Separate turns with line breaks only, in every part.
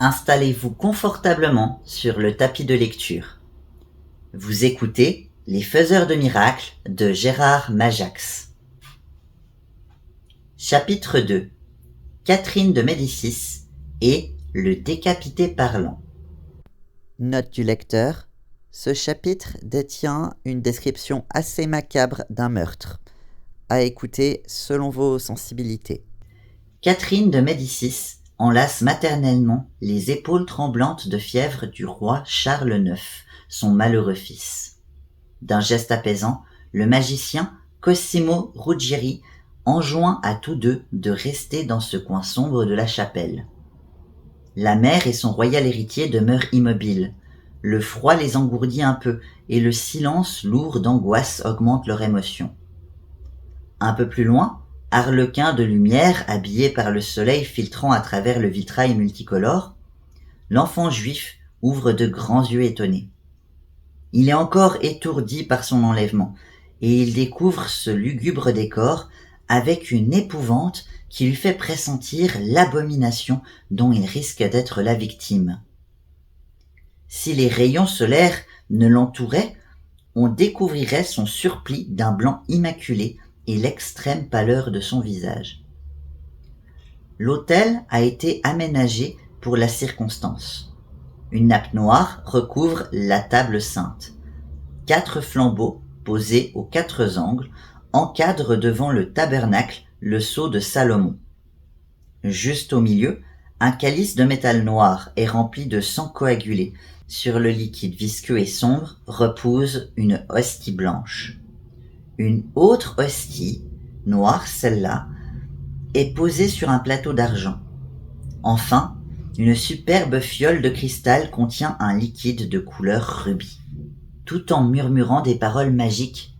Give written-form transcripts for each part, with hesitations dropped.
Installez-vous confortablement sur le tapis de lecture. Vous écoutez Les Faiseurs de Miracles de Gérard Majax. Chapitre 2. Catherine de Médicis et le décapité parlant. Note du lecteur. Ce chapitre détient une description assez macabre d'un meurtre. À écouter selon vos sensibilités. Catherine de Médicis enlace maternellement les épaules tremblantes de fièvre du roi Charles IX, son malheureux fils. D'un geste apaisant, le magicien Cosimo Ruggieri enjoint à tous deux de rester dans ce coin sombre de la chapelle. La mère et son royal héritier demeurent immobiles. Le froid les engourdit un peu et le silence lourd d'angoisse augmente leur émotion. Un peu plus loin, Arlequin de lumière, habillé par le soleil filtrant à travers le vitrail multicolore, l'enfant juif ouvre de grands yeux étonnés. Il est encore étourdi par son enlèvement, et il découvre ce lugubre décor avec une épouvante qui lui fait pressentir l'abomination dont il risque d'être la victime. Si les rayons solaires ne l'entouraient, on découvrirait son surplis d'un blanc immaculé et l'extrême pâleur de son visage. L'autel a été aménagé pour la circonstance. Une nappe noire recouvre la table sainte. 4 flambeaux, posés aux 4 angles, encadrent devant le tabernacle le sceau de Salomon. Juste au milieu, un calice de métal noir est rempli de sang coagulé. Sur le liquide visqueux et sombre repose une hostie blanche. Une autre hostie, noire celle-là, est posée sur un plateau d'argent. Enfin, une superbe fiole de cristal contient un liquide de couleur rubis. Tout en murmurant des paroles magiques,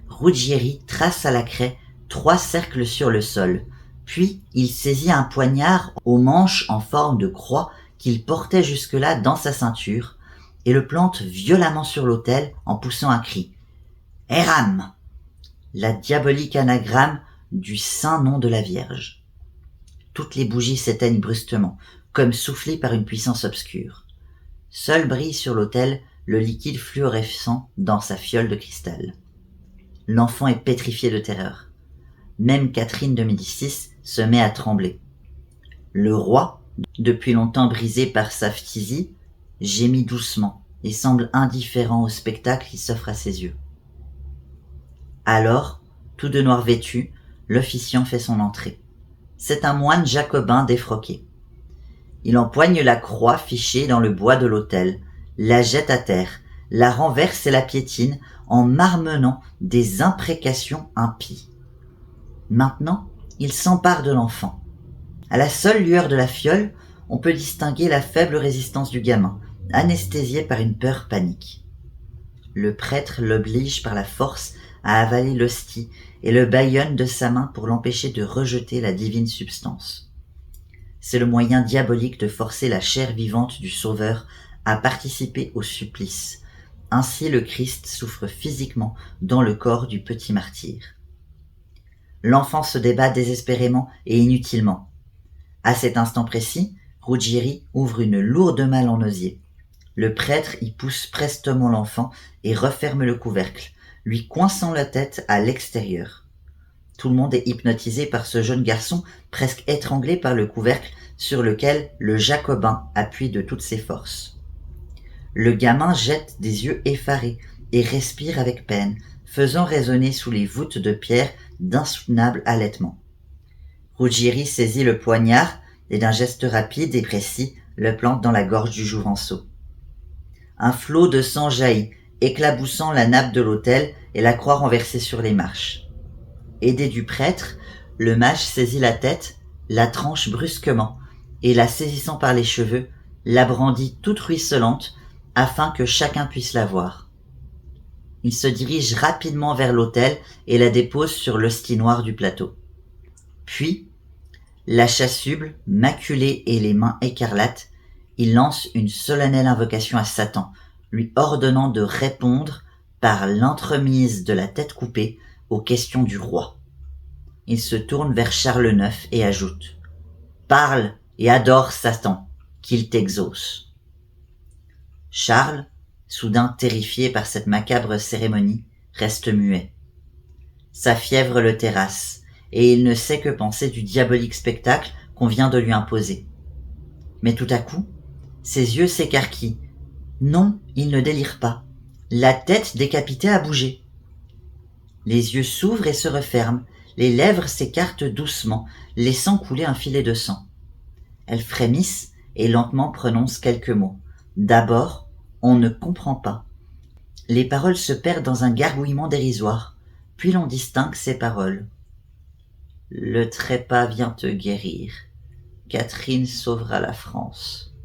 Ruggieri trace à la craie 3 cercles sur le sol, puis il saisit un poignard au manche en forme de croix qu'il portait jusque-là dans sa ceinture et le plante violemment sur l'autel en poussant un cri. « Eram !» La diabolique anagramme du saint nom de la Vierge. Toutes les bougies s'éteignent brusquement, comme soufflées par une puissance obscure. Seul brille sur l'autel le liquide fluorescent dans sa fiole de cristal. L'enfant est pétrifié de terreur. Même Catherine de Médicis se met à trembler. Le roi, depuis longtemps brisé par sa phtisie, gémit doucement et semble indifférent au spectacle qui s'offre à ses yeux. Alors, tout de noir vêtu, l'officiant fait son entrée. C'est un moine jacobin défroqué. Il empoigne la croix fichée dans le bois de l'autel, la jette à terre, la renverse et la piétine en marmonnant des imprécations impies. Maintenant, il s'empare de l'enfant. À la seule lueur de la fiole, on peut distinguer la faible résistance du gamin, anesthésié par une peur panique. Le prêtre l'oblige par la force à avaler l'hostie et le bâillonne de sa main pour l'empêcher de rejeter la divine substance. C'est le moyen diabolique de forcer la chair vivante du Sauveur à participer au supplice. Ainsi le Christ souffre physiquement dans le corps du petit martyr. L'enfant se débat désespérément et inutilement. À cet instant précis, Ruggieri ouvre une lourde malle en osier. Le prêtre y pousse prestement l'enfant et referme le couvercle, lui coinçant la tête à l'extérieur. Tout le monde est hypnotisé par ce jeune garçon presque étranglé par le couvercle sur lequel le jacobin appuie de toutes ses forces. Le gamin jette des yeux effarés et respire avec peine, faisant résonner sous les voûtes de pierre d'insoutenables halètements. Ruggieri saisit le poignard et d'un geste rapide et précis le plante dans la gorge du jouvenceau. Un flot de sang jaillit, éclaboussant la nappe de l'autel et la croix renversée sur les marches. Aidé du prêtre, le mage saisit la tête, la tranche brusquement, et la saisissant par les cheveux, la brandit toute ruisselante, afin que chacun puisse la voir. Il se dirige rapidement vers l'autel et la dépose sur l'hostie noire du plateau. Puis, la chasuble, maculée et les mains écarlates, il lance une solennelle invocation à Satan, lui ordonnant de répondre par l'entremise de la tête coupée aux questions du roi. Il se tourne vers Charles IX et ajoute « Parle et adore Satan ». qu'il t'exauce. Charles, soudain terrifié par cette macabre cérémonie, reste muet. Sa fièvre le terrasse, et il ne sait que penser du diabolique spectacle qu'on vient de lui imposer. Mais tout à coup, ses yeux s'écarquillent. Non, il ne délire pas. La tête décapitée a bougé. Les yeux s'ouvrent et se referment, les lèvres s'écartent doucement, laissant couler un filet de sang. Elles frémissent et lentement prononcent quelques mots. D'abord, on ne comprend pas. Les paroles se perdent dans un gargouillement dérisoire, puis l'on distingue ces paroles. Le trépas vient te guérir. Catherine sauvera la France.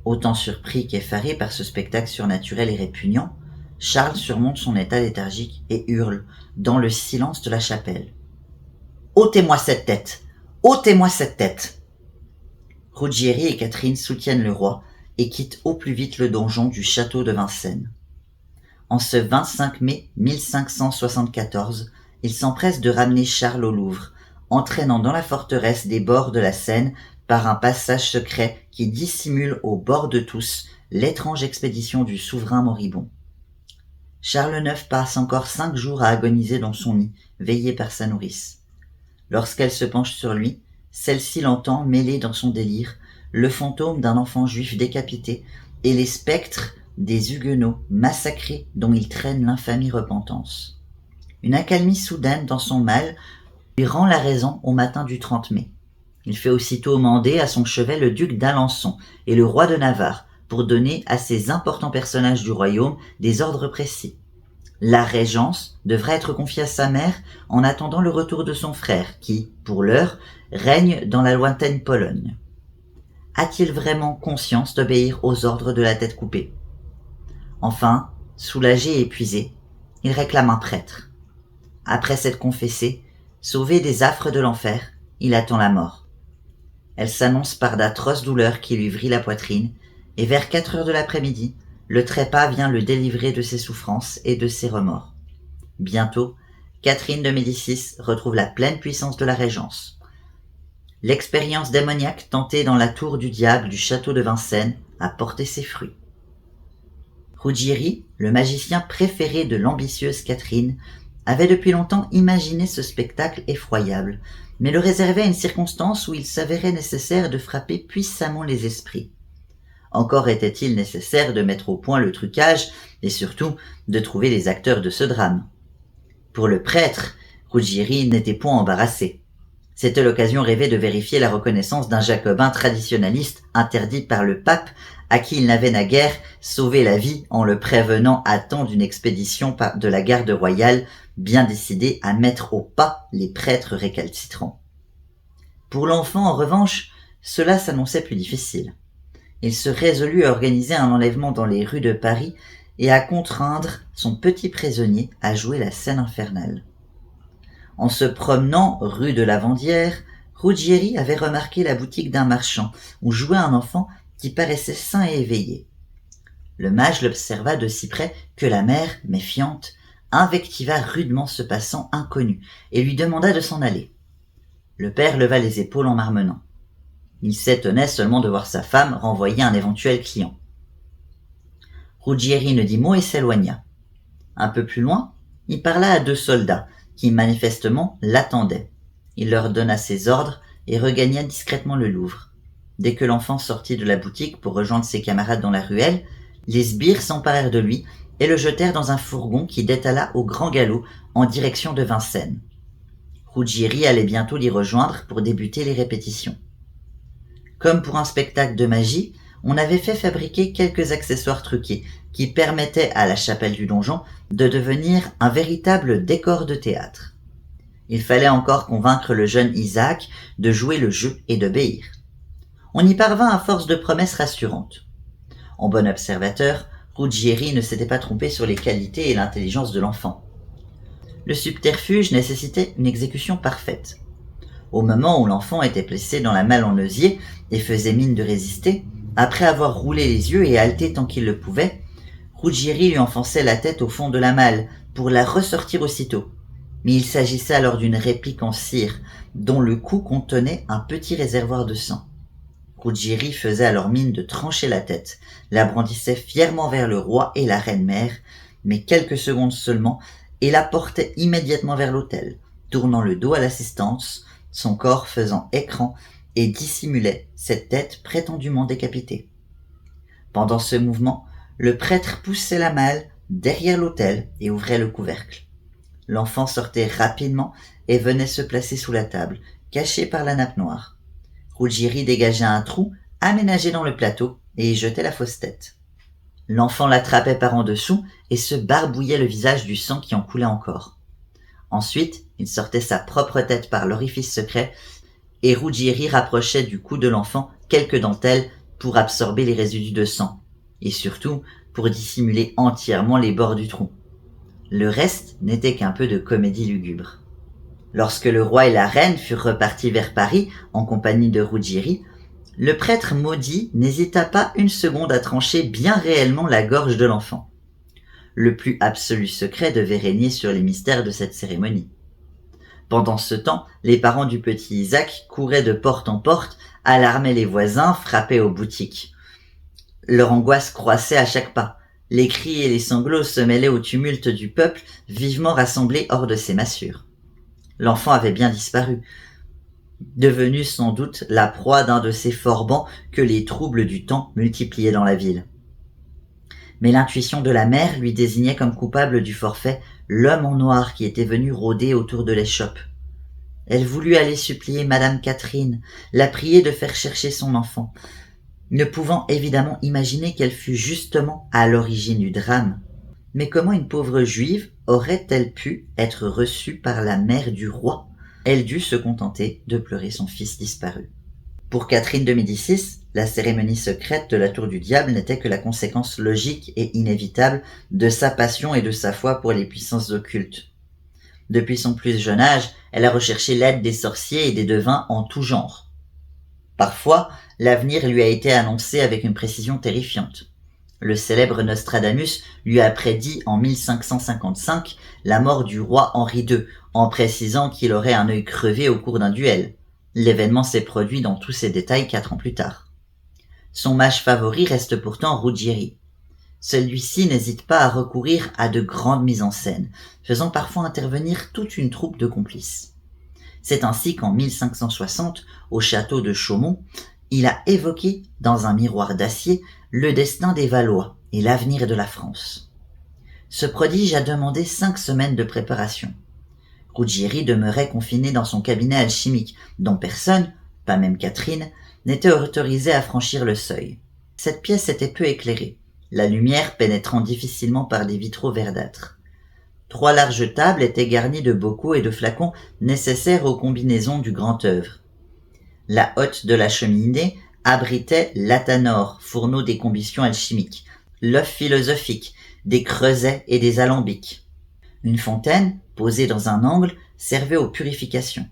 Autant surpris qu'effaré par ce spectacle surnaturel et répugnant, Charles surmonte son état léthargique et hurle, dans le silence de la chapelle. « Ôtez-moi cette tête! Ôtez-moi cette tête !» Ruggieri et Catherine soutiennent le roi et quittent au plus vite le donjon du château de Vincennes. En ce 25 mai 1574, ils s'empressent de ramener Charles au Louvre, entraînant dans la forteresse des bords de la Seine par un passage secret qui dissimule au bord de tous l'étrange expédition du souverain moribond. Charles IX passe encore 5 jours à agoniser dans son lit, veillé par sa nourrice. Lorsqu'elle se penche sur lui, celle-ci l'entend mêler dans son délire le fantôme d'un enfant juif décapité et les spectres des Huguenots massacrés dont il traîne l'infamie repentance. Une accalmie soudaine dans son mal lui rend la raison au matin du 30 mai. Il fait aussitôt mander à son chevet le duc d'Alençon et le roi de Navarre pour donner à ces importants personnages du royaume des ordres précis. La régence devrait être confiée à sa mère en attendant le retour de son frère qui, pour l'heure, règne dans la lointaine Pologne. A-t-il vraiment conscience d'obéir aux ordres de la tête coupée ? Enfin, soulagé et épuisé, il réclame un prêtre. Après s'être confessé, sauvé des affres de l'enfer, il attend la mort. Elle s'annonce par d'atroces douleurs qui lui vrillent la poitrine, et vers 4 heures de l'après-midi, le trépas vient le délivrer de ses souffrances et de ses remords. Bientôt, Catherine de Médicis retrouve la pleine puissance de la régence. L'expérience démoniaque tentée dans la tour du diable du château de Vincennes a porté ses fruits. Ruggieri, le magicien préféré de l'ambitieuse Catherine, avait depuis longtemps imaginé ce spectacle effroyable, mais le réservait à une circonstance où il s'avérait nécessaire de frapper puissamment les esprits. Encore était-il nécessaire de mettre au point le trucage et surtout de trouver les acteurs de ce drame. Pour le prêtre, Ruggieri n'était point embarrassé. C'était l'occasion rêvée de vérifier la reconnaissance d'un jacobin traditionnaliste interdit par le pape à qui il n'avait naguère sauvé la vie en le prévenant à temps d'une expédition de la garde royale bien décidée à mettre au pas les prêtres récalcitrants. Pour l'enfant, en revanche, cela s'annonçait plus difficile. Il se résolut à organiser un enlèvement dans les rues de Paris et à contraindre son petit prisonnier à jouer la scène infernale. En se promenant rue de la Vendière, Ruggieri avait remarqué la boutique d'un marchand où jouait un enfant qui paraissait sain et éveillé. Le mage l'observa de si près que la mère, méfiante, invectiva rudement ce passant inconnu et lui demanda de s'en aller. Le père leva les épaules en marmonnant. Il s'étonnait seulement de voir sa femme renvoyer un éventuel client. Ruggieri ne dit mot et s'éloigna. Un peu plus loin, il parla à 2 soldats qui manifestement l'attendaient. Il leur donna ses ordres et regagna discrètement le Louvre. Dès que l'enfant sortit de la boutique pour rejoindre ses camarades dans la ruelle, les sbires s'emparèrent de lui et le jetèrent dans un fourgon qui détala au grand galop en direction de Vincennes. Ruggieri allait bientôt l'y rejoindre pour débuter les répétitions. Comme pour un spectacle de magie, on avait fait fabriquer quelques accessoires truqués qui permettaient à la chapelle du donjon de devenir un véritable décor de théâtre. Il fallait encore convaincre le jeune Isaac de jouer le jeu et d'obéir. On y parvint à force de promesses rassurantes. En bon observateur, Ruggieri ne s'était pas trompé sur les qualités et l'intelligence de l'enfant. Le subterfuge nécessitait une exécution parfaite. Au moment où l'enfant était placé dans la malle en osier et faisait mine de résister, après avoir roulé les yeux et haleté tant qu'il le pouvait, Ruggieri lui enfonçait la tête au fond de la malle pour la ressortir aussitôt. Mais il s'agissait alors d'une réplique en cire, dont le cou contenait un petit réservoir de sang. Ruggieri faisait alors mine de trancher la tête, la brandissait fièrement vers le roi et la reine-mère, mais quelques secondes seulement, et la portait immédiatement vers l'autel, tournant le dos à l'assistance, son corps faisant écran et dissimulait cette tête prétendument décapitée. Pendant ce mouvement, le prêtre poussait la malle derrière l'autel et ouvrait le couvercle. L'enfant sortait rapidement et venait se placer sous la table, caché par la nappe noire. Ruggieri dégagea un trou aménagé dans le plateau et y jetait la fausse tête. L'enfant l'attrapait par en dessous et se barbouillait le visage du sang qui en coulait encore. Ensuite, il sortait sa propre tête par l'orifice secret et Ruggieri rapprochait du cou de l'enfant quelques dentelles pour absorber les résidus de sang et surtout pour dissimuler entièrement les bords du trou. Le reste n'était qu'un peu de comédie lugubre. Lorsque le roi et la reine furent repartis vers Paris en compagnie de Ruggieri, le prêtre maudit n'hésita pas une seconde à trancher bien réellement la gorge de l'enfant. Le plus absolu secret devait régner sur les mystères de cette cérémonie. Pendant ce temps, les parents du petit Isaac couraient de porte en porte, alarmaient les voisins, frappaient aux boutiques. Leur angoisse croissait à chaque pas. Les cris et les sanglots se mêlaient au tumulte du peuple, vivement rassemblé hors de ses massures. L'enfant avait bien disparu, devenu sans doute la proie d'un de ces forbans que les troubles du temps multipliaient dans la ville. Mais l'intuition de la mère lui désignait comme coupable du forfait l'homme en noir qui était venu rôder autour de l'échoppe. Elle voulut aller supplier Madame Catherine, la prier de faire chercher son enfant, ne pouvant évidemment imaginer qu'elle fût justement à l'origine du drame. Mais comment une pauvre juive aurait-elle pu être reçue par la mère du roi ? Elle dut se contenter de pleurer son fils disparu. Pour Catherine de Médicis, la cérémonie secrète de la Tour du Diable n'était que la conséquence logique et inévitable de sa passion et de sa foi pour les puissances occultes. Depuis son plus jeune âge, elle a recherché l'aide des sorciers et des devins en tout genre. Parfois, l'avenir lui a été annoncé avec une précision terrifiante. Le célèbre Nostradamus lui a prédit en 1555 la mort du roi Henri II, en précisant qu'il aurait un œil crevé au cours d'un duel. L'événement s'est produit dans tous ses détails 4 ans plus tard. Son mage favori reste pourtant Ruggieri. Celui-ci n'hésite pas à recourir à de grandes mises en scène, faisant parfois intervenir toute une troupe de complices. C'est ainsi qu'en 1560, au château de Chaumont, il a évoqué, dans un miroir d'acier, le destin des Valois et l'avenir de la France. Ce prodige a demandé 5 semaines de préparation. Ruggieri demeurait confiné dans son cabinet alchimique, dont personne, pas même Catherine, n'était autorisé à franchir le seuil. Cette pièce était peu éclairée, la lumière pénétrant difficilement par des vitraux verdâtres. 3 larges tables étaient garnies de bocaux et de flacons nécessaires aux combinaisons du grand œuvre. La hotte de la cheminée abritait l'athanor, fourneau des combustions alchimiques, l'œuf philosophique, des creusets et des alambics. Une fontaine, posée dans un angle, servait aux purifications.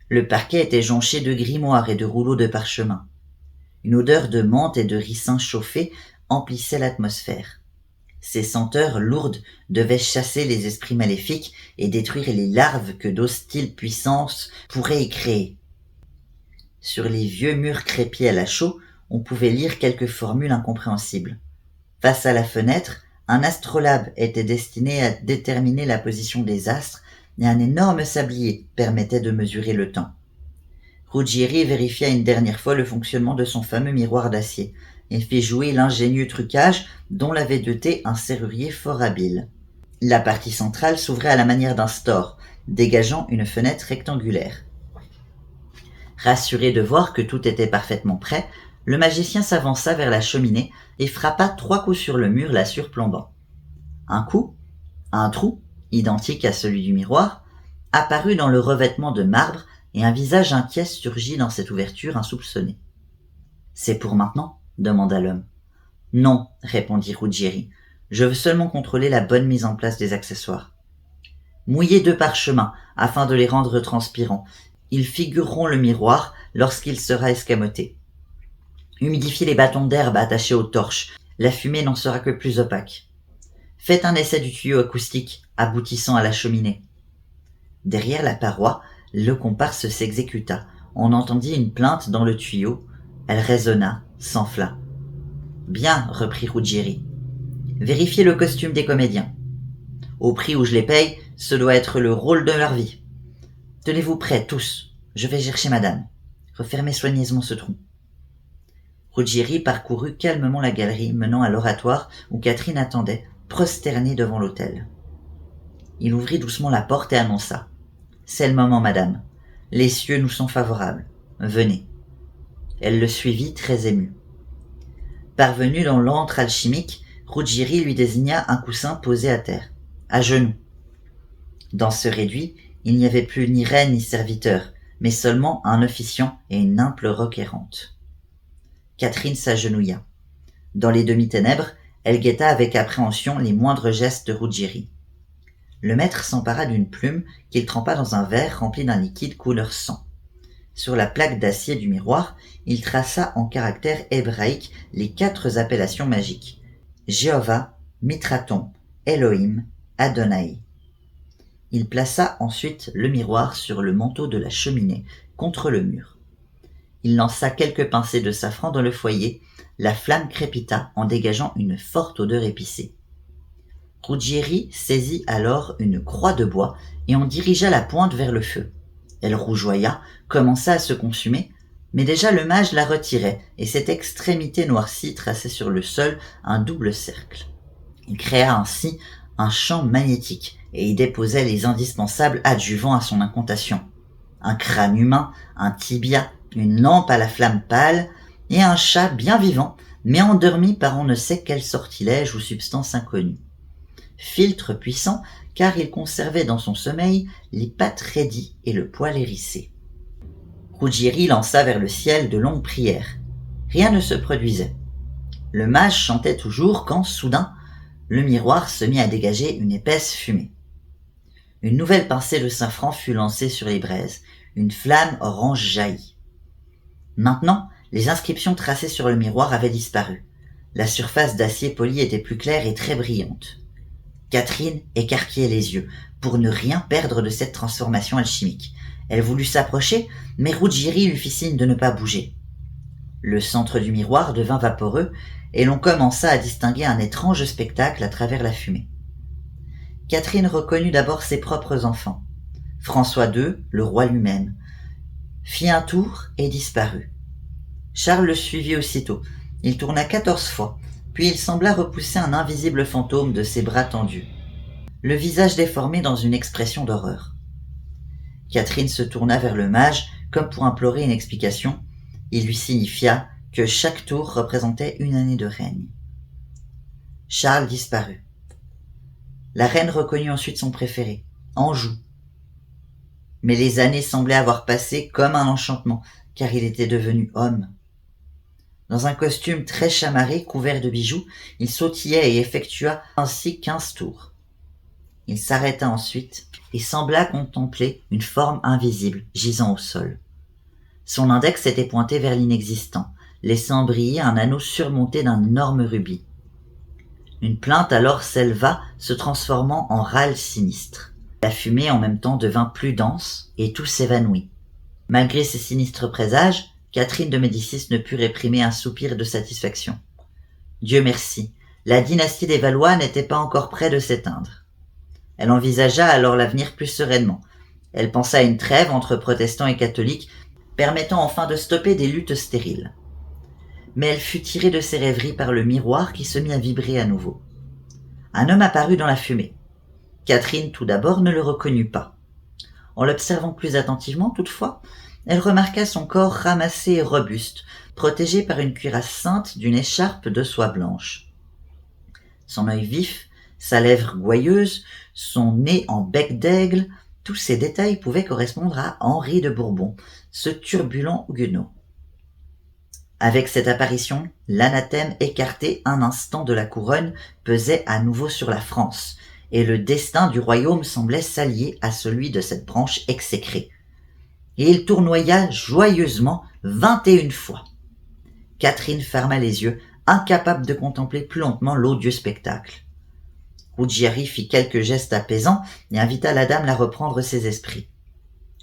Le parquet était jonché de grimoires et de rouleaux de parchemin. Une odeur de menthe et de ricin chauffé emplissait l'atmosphère. Ces senteurs lourdes devaient chasser les esprits maléfiques et détruire les larves que d'hostiles puissances pourraient y créer. Sur les vieux murs crépis à la chaux, on pouvait lire quelques formules incompréhensibles. Face à la fenêtre, un astrolabe était destiné à déterminer la position des astres et un énorme sablier permettait de mesurer le temps. Ruggieri vérifia une dernière fois le fonctionnement de son fameux miroir d'acier et fit jouer l'ingénieux trucage dont l'avait doté un serrurier fort habile. La partie centrale s'ouvrait à la manière d'un store, dégageant une fenêtre rectangulaire. Rassuré de voir que tout était parfaitement prêt, le magicien s'avança vers la cheminée et frappa 3 coups sur le mur la surplombant. Un coup, un trou, identique à celui du miroir, apparut dans le revêtement de marbre et un visage inquiet surgit dans cette ouverture insoupçonnée. « C'est pour maintenant ?» demanda l'homme. « Non, répondit Ruggieri, je veux seulement contrôler la bonne mise en place des accessoires. Mouillez 2 parchemins afin de les rendre transpirants. Ils figureront le miroir lorsqu'il sera escamoté. Humidifiez les bâtons d'herbe attachés aux torches, la fumée n'en sera que plus opaque. Faites un essai du tuyau acoustique aboutissant à la cheminée. » Derrière la paroi, le comparse s'exécuta. On entendit une plainte dans le tuyau, Elle raisonna, s'enfla. « Bien, reprit Ruggieri. Vérifiez le costume des comédiens. Au prix où je les paye, ce doit être le rôle de leur vie. Tenez-vous prêts, tous. Je vais chercher madame. Refermez soigneusement ce trou. » Ruggieri parcourut calmement la galerie menant à l'oratoire où Catherine attendait, prosternée devant l'autel. Il ouvrit doucement la porte et annonça. « C'est le moment, madame. Les cieux nous sont favorables. Venez. » Elle le suivit très émue. Parvenu dans l'antre alchimique, Ruggieri lui désigna un coussin posé à terre, à genoux. Dans ce réduit, il n'y avait plus ni reine ni serviteur, mais seulement un officiant et une humble requérante. Catherine s'agenouilla. Dans les demi-ténèbres, elle guetta avec appréhension les moindres gestes de Ruggieri. Le maître s'empara d'une plume qu'il trempa dans un verre rempli d'un liquide couleur sang. Sur la plaque d'acier du miroir, il traça en caractères hébraïques les 4 appellations magiques. Jéhovah, Mitraton, Elohim, Adonai. Il plaça ensuite le miroir sur le manteau de la cheminée, contre le mur. Il lança quelques pincées de safran dans le foyer, la flamme crépita en dégageant une forte odeur épicée. Ruggieri saisit alors une croix de bois et en dirigea la pointe vers le feu. Elle rougeoya, commença à se consumer, mais déjà le mage la retirait et cette extrémité noircie traçait sur le sol un double cercle. Il créa ainsi un champ magnétique et y déposait les indispensables adjuvants à son incantation. Un crâne humain, un tibia, une lampe à la flamme pâle et un chat bien vivant, mais endormi par on ne sait quel sortilège ou substance inconnue. Filtre puissant, car il conservait dans son sommeil les pattes raidies et le poil hérissé. Ruggieri lança vers le ciel de longues prières. Rien ne se produisait. Le mage chantait toujours quand, soudain, le miroir se mit à dégager une épaisse fumée. Une nouvelle pincée de safran fut lancée sur les braises. Une flamme orange jaillit. Maintenant, les inscriptions tracées sur le miroir avaient disparu. La surface d'acier poli était plus claire et très brillante. Catherine écarquillait les yeux pour ne rien perdre de cette transformation alchimique. Elle voulut s'approcher, mais Ruggieri lui fit signe de ne pas bouger. Le centre du miroir devint vaporeux et l'on commença à distinguer un étrange spectacle à travers la fumée. Catherine reconnut d'abord ses propres enfants. François II, le roi lui-même, fit un tour et disparut. Charles le suivit aussitôt. Il tourna 14 fois, puis il sembla repousser un invisible fantôme de ses bras tendus, le visage déformé dans une expression d'horreur. Catherine se tourna vers le mage comme pour implorer une explication. Il lui signifia que chaque tour représentait une année de règne. Charles disparut. La reine reconnut ensuite son préféré, Anjou. Mais les années semblaient avoir passé comme un enchantement, car il était devenu homme. Dans un costume très chamarré, couvert de bijoux, il sautillait et effectua ainsi 15 tours. Il s'arrêta ensuite et sembla contempler une forme invisible gisant au sol. Son index était pointé vers l'inexistant, laissant briller un anneau surmonté d'un énorme rubis. Une plainte alors s'éleva, se transformant en râle sinistre. La fumée en même temps devint plus dense et tout s'évanouit. Malgré ces sinistres présages, Catherine de Médicis ne put réprimer un soupir de satisfaction. Dieu merci, la dynastie des Valois n'était pas encore près de s'éteindre. Elle envisagea alors l'avenir plus sereinement. Elle pensa à une trêve entre protestants et catholiques, permettant enfin de stopper des luttes stériles. Mais elle fut tirée de ses rêveries par le miroir qui se mit à vibrer à nouveau. Un homme apparut dans la fumée. Catherine, tout d'abord, ne le reconnut pas. En l'observant plus attentivement, toutefois, elle remarqua son corps ramassé et robuste, protégé par une cuirasse ceinte d'une écharpe de soie blanche. Son œil vif, sa lèvre gouailleuse, son nez en bec d'aigle, tous ces détails pouvaient correspondre à Henri de Bourbon, ce turbulent huguenot. Avec cette apparition, l'anathème écarté un instant de la couronne pesait à nouveau sur la France, et le destin du royaume semblait s'allier à celui de cette branche exécrée. Et il tournoya joyeusement 21 fois. Catherine ferma les yeux, incapable de contempler plus lentement l'odieux spectacle. Ruggieri fit quelques gestes apaisants et invita la dame à reprendre ses esprits.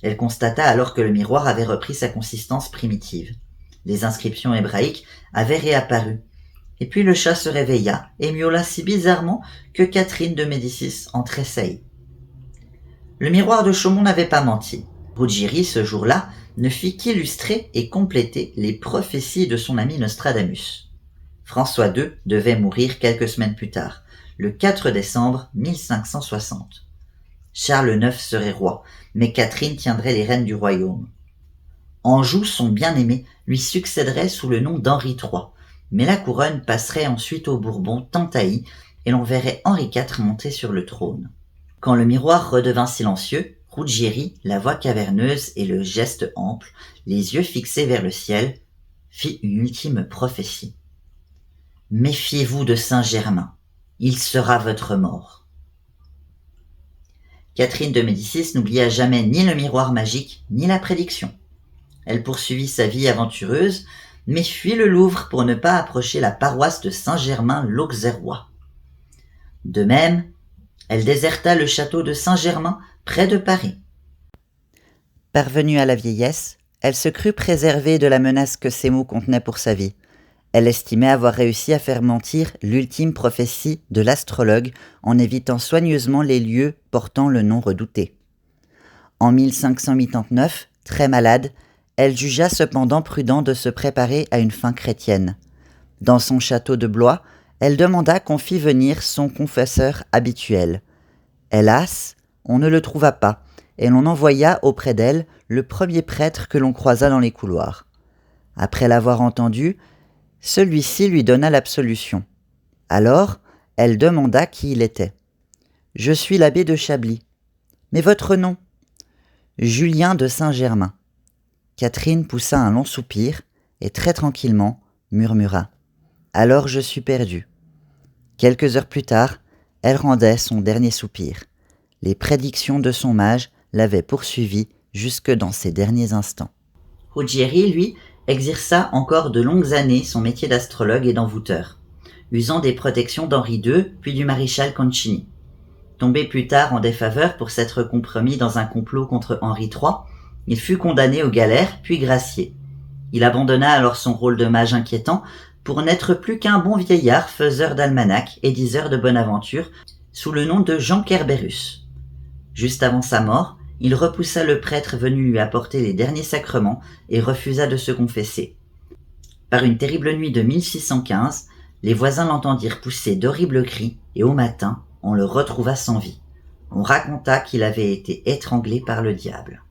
Elle constata alors que le miroir avait repris sa consistance primitive. Les inscriptions hébraïques avaient réapparu. Et puis le chat se réveilla et miaula si bizarrement que Catherine de Médicis en tressaillit. Le miroir de Chaumont n'avait pas menti. Ruggieri, ce jour-là, ne fit qu'illustrer et compléter les prophéties de son ami Nostradamus. François II devait mourir quelques semaines plus tard, le 4 décembre 1560. Charles IX serait roi, mais Catherine tiendrait les rênes du royaume. Anjou, son bien-aimé, lui succéderait sous le nom d'Henri III, mais la couronne passerait ensuite aux Bourbons tant haïs, et l'on verrait Henri IV monter sur le trône. Quand le miroir redevint silencieux, Ruggieri, la voix caverneuse et le geste ample, les yeux fixés vers le ciel, fit une ultime prophétie. « Méfiez-vous de Saint-Germain, il sera votre mort. » Catherine de Médicis n'oublia jamais ni le miroir magique, ni la prédiction. Elle poursuivit sa vie aventureuse, mais fuit le Louvre pour ne pas approcher la paroisse de Saint-Germain l'Auxerrois. De même, elle déserta le château de Saint-Germain près de Paris. Parvenue à la vieillesse, elle se crut préservée de la menace que ces mots contenaient pour sa vie. Elle estimait avoir réussi à faire mentir l'ultime prophétie de l'astrologue en évitant soigneusement les lieux portant le nom redouté. En 1589, très malade, elle jugea cependant prudent de se préparer à une fin chrétienne. Dans son château de Blois, elle demanda qu'on fît venir son confesseur habituel. Hélas, on ne le trouva pas, et l'on envoya auprès d'elle le premier prêtre que l'on croisa dans les couloirs. Après l'avoir entendu, celui-ci lui donna l'absolution. Alors, elle demanda qui il était. « Je suis l'abbé de Chablis. »« Mais votre nom ?»« Julien de Saint-Germain. » Catherine poussa un long soupir et très tranquillement murmura « Alors je suis perdue. » Quelques heures plus tard, elle rendait son dernier soupir. Les prédictions de son mage l'avaient poursuivie jusque dans ses derniers instants. Ruggieri, lui, exerça encore de longues années son métier d'astrologue et d'envoûteur, usant des protections d'Henri II puis du maréchal Concini. Tombé plus tard en défaveur pour s'être compromis dans un complot contre Henri III, il fut condamné aux galères puis gracié. Il abandonna alors son rôle de mage inquiétant pour n'être plus qu'un bon vieillard faiseur d'almanach et diseur de bonne aventure sous le nom de Jean Kerberus. Juste avant sa mort, il repoussa le prêtre venu lui apporter les derniers sacrements et refusa de se confesser. Par une terrible nuit de 1615, les voisins l'entendirent pousser d'horribles cris et au matin, on le retrouva sans vie. On raconta qu'il avait été étranglé par le diable.